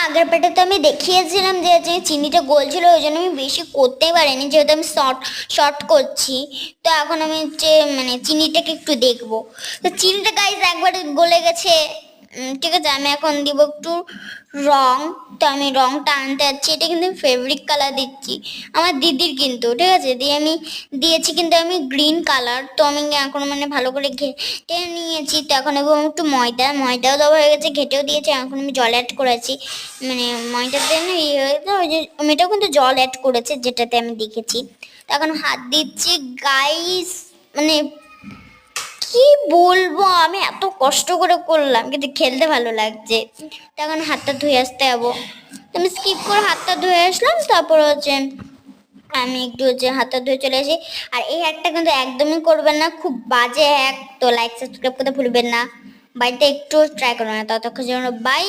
আগের পার্টে তো আমি দেখিয়েছিলাম যে চিনিটা গলছিল, ওই জন্য আমি বেশি করতে পারিনি, যেহেতু আমি শর্ট করছি। তো এখন আমি হচ্ছে মানে চিনিটাকে একটু দেখবো। তো চিনিটা গাইজ একবারে গলে গেছে। ঠিক আছে, আমি এখন দিব একটু রং। তো আমি রংটা আনতে যাচ্ছি, এটা কিন্তু আমি ফেব্রিক কালার দিচ্ছি আমার দিদির, কিন্তু ঠিক আছে দিয়ে আমি দিয়েছি কিন্তু আমি গ্রিন কালার। তো আমি এখন মানে ভালো করে ঘেটে নিয়েছি। তো এখন এবং একটু ময়দাও দেওয়া হয়ে গেছে, ঘেটেও দিয়েছি। এখন আমি জল অ্যাড করেছি, মানে ময়দার জন্য ইয়ে হয়েছে ওই যে আমি এটাও কিন্তু জল অ্যাড করেছে যেটাতে আমি দেখেছি। তো এখন হাত দিচ্ছি গাইস, মানে কি বলবো, আমি এত কষ্ট করে করলাম কিন্তু খেলতে ভালো লাগছে। তখন হাতটা ধুয়ে আসতে যাবো, আমি স্কিপ করে হাতটা ধুয়ে আসলাম। তারপর হচ্ছে আমি একটু হচ্ছে হাতটা ধুয়ে চলে আসি। আর এই হ্যাকটা কিন্তু একদমই করবেন না, খুব বাজে হ্যাক। তো লাইক সাবস্ক্রাইব করতে ভুলবেন না, বাড়িতে একটু ট্রাই করবেন না। ততক্ষণ জন্য বাই।